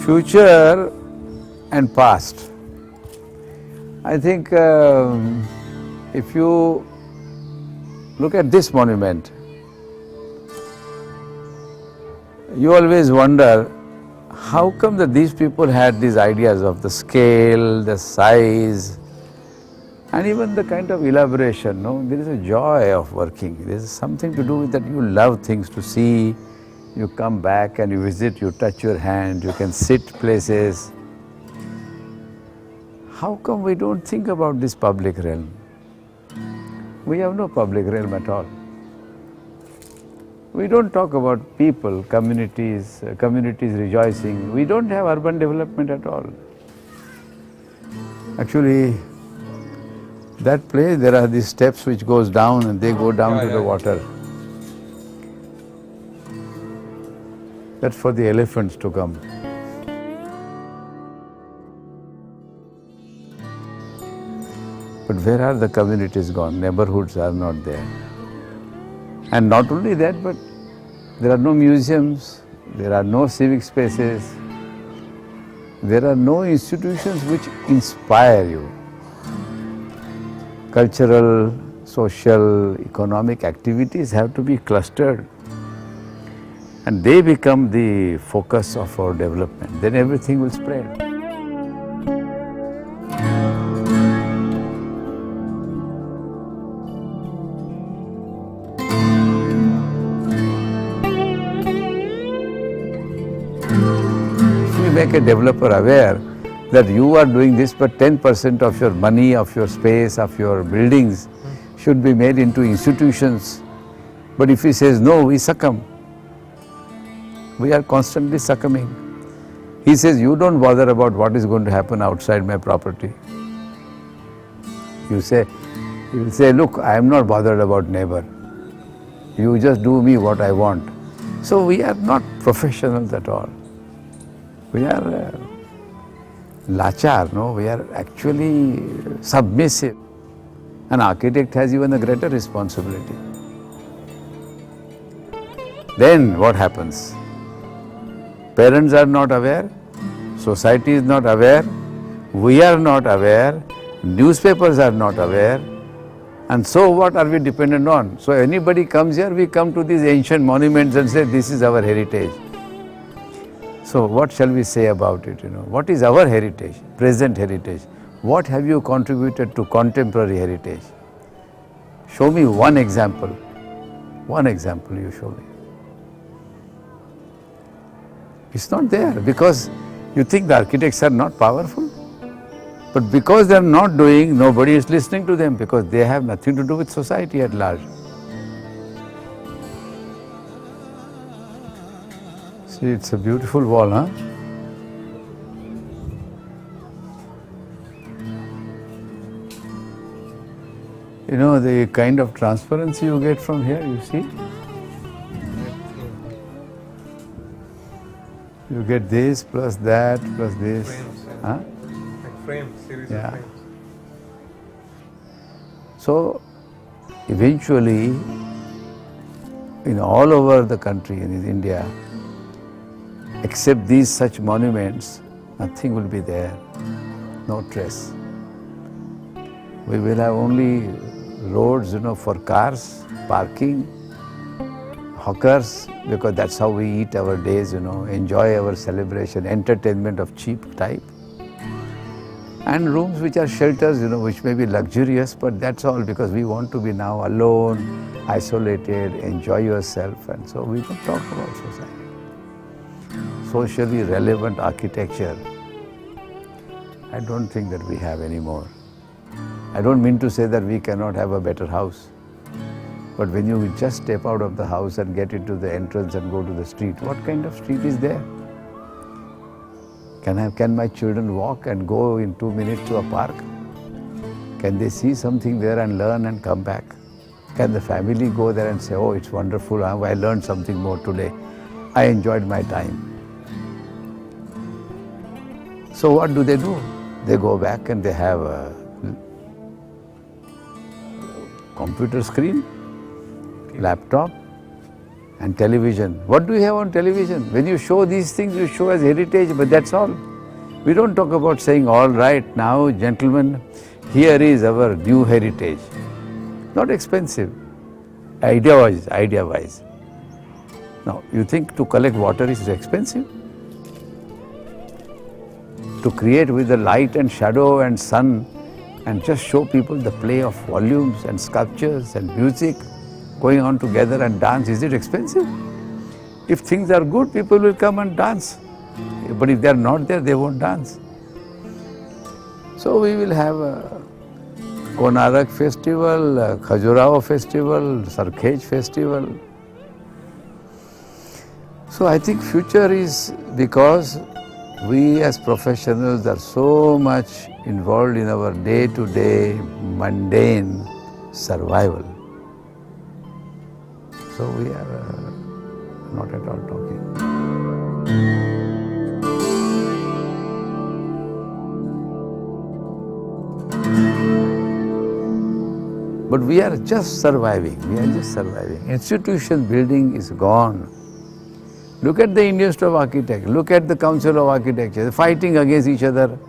Future and past. I think if you look at this monument, you always wonder how come that these people had these ideas of the scale, the size, and even the kind of elaboration. No, there is a joy of working. There is something to do with that. You love things to see. You come back and you visit, you touch your hand, you can sit places. How come we don't think about this public realm? We have no public realm at all. We don't talk about people, communities rejoicing. We don't have urban development at all. Actually, that place, there are these steps which goes down and they go down to the water. That's for the elephants to come. But where are the communities gone? Neighborhoods are not there. And not only that, but there are no museums, there are no civic spaces, there are no institutions which inspire you. Cultural, social, economic activities have to be clustered. And they become the focus of our development. Then everything will spread. If you make a developer aware that you are doing this, but 10% of your money, of your space, of your buildings should be made into institutions. But if he says no, we succumb. We are constantly succumbing. He says, you don't bother about what is going to happen outside my property. You will say, look, I am not bothered about neighbor. You just do me what I want. So we are not professionals at all. We are lachar, no? We are actually submissive. An architect has even a greater responsibility. Then what happens? Parents are not aware, society is not aware, we are not aware, newspapers are not aware, and so what are we dependent on? So anybody comes here, we come to these ancient monuments and say, this is our heritage. So what shall we say about it? What is our heritage, present heritage? What have you contributed to contemporary heritage? Show me one example. One example you show me. It's not there because you think the architects are not powerful. But because they are not doing, nobody is listening to them because they have nothing to do with society at large. See, it's a beautiful wall, huh? You know, the kind of transparency you get from here, you see? You get this plus that plus this. Frames, yeah. Huh? Like frames, series of frames. So eventually, all over the country, in India, except these such monuments, nothing will be there, no trace. We will have only roads, for cars, parking, hawkers, because that's how we eat our days, enjoy our celebration, entertainment of cheap type. And rooms which are shelters, which may be luxurious, but that's all because we want to be now alone, isolated, enjoy yourself, and so we don't talk about society. Socially relevant architecture, I don't think that we have anymore. I don't mean to say that we cannot have a better house. But when you just step out of the house and get into the entrance and go to the street, what kind of street is there? Can my children walk and go in 2 minutes to a park? Can they see something there and learn and come back? Can the family go there and say, oh, it's wonderful, I learned something more today. I enjoyed my time. So what do? They go back and they have a computer screen, laptop, And television. What do you have on television? When you show these things, you show as heritage, but that's all. We don't talk about saying, all right, now, gentlemen, here is our new heritage. Not expensive. Idea-wise. Now, you think to collect water is expensive? To create with the light and shadow and sun and just show people the play of volumes and sculptures and music going on together and dance, is it expensive? If things are good, people will come and dance. But if they are not there, they won't dance. So we will have a Konarak festival, a Khajuraho festival, Sarkhej festival. So I think future is because we as professionals are so much involved in our day-to-day mundane survival. So we are not at all talking. But we are just surviving. Institution building is gone. Look at the Indian Institute of Architects. Look at the Council of Architecture. They're fighting against each other.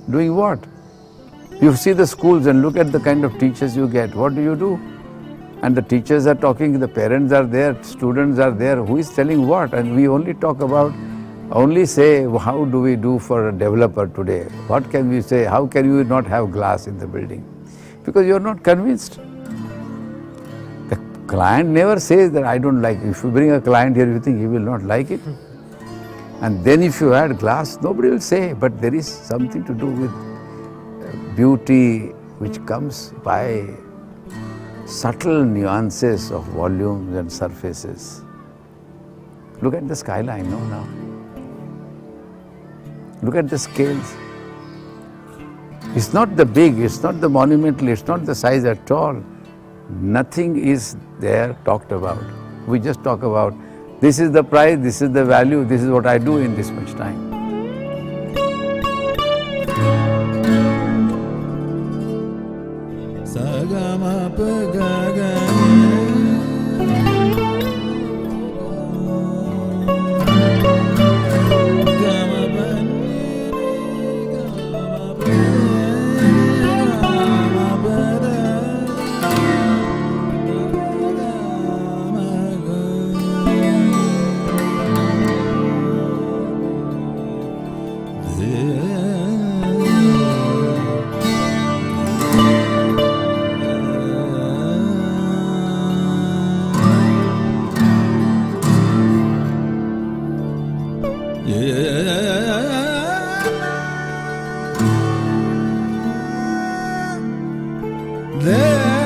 Doing what? You see the schools and look at the kind of teachers you get. What do? And the teachers are talking, the parents are there, students are there. Who is telling what? And we only say, how do we do for a developer today? What can we say? How can you not have glass in the building? Because you are not convinced. The client never says that I don't like it. If you bring a client here, you think he will not like it. And then if you add glass, nobody will say, but there is something to do with beauty which comes by subtle nuances of volumes and surfaces. Look at the skyline now. Look at the scales. It's not the big, it's not the monumental, it's not the size at all. Nothing is there talked about. We just talk about this is the price, this is the value, this is what I do in this much time. Yeah.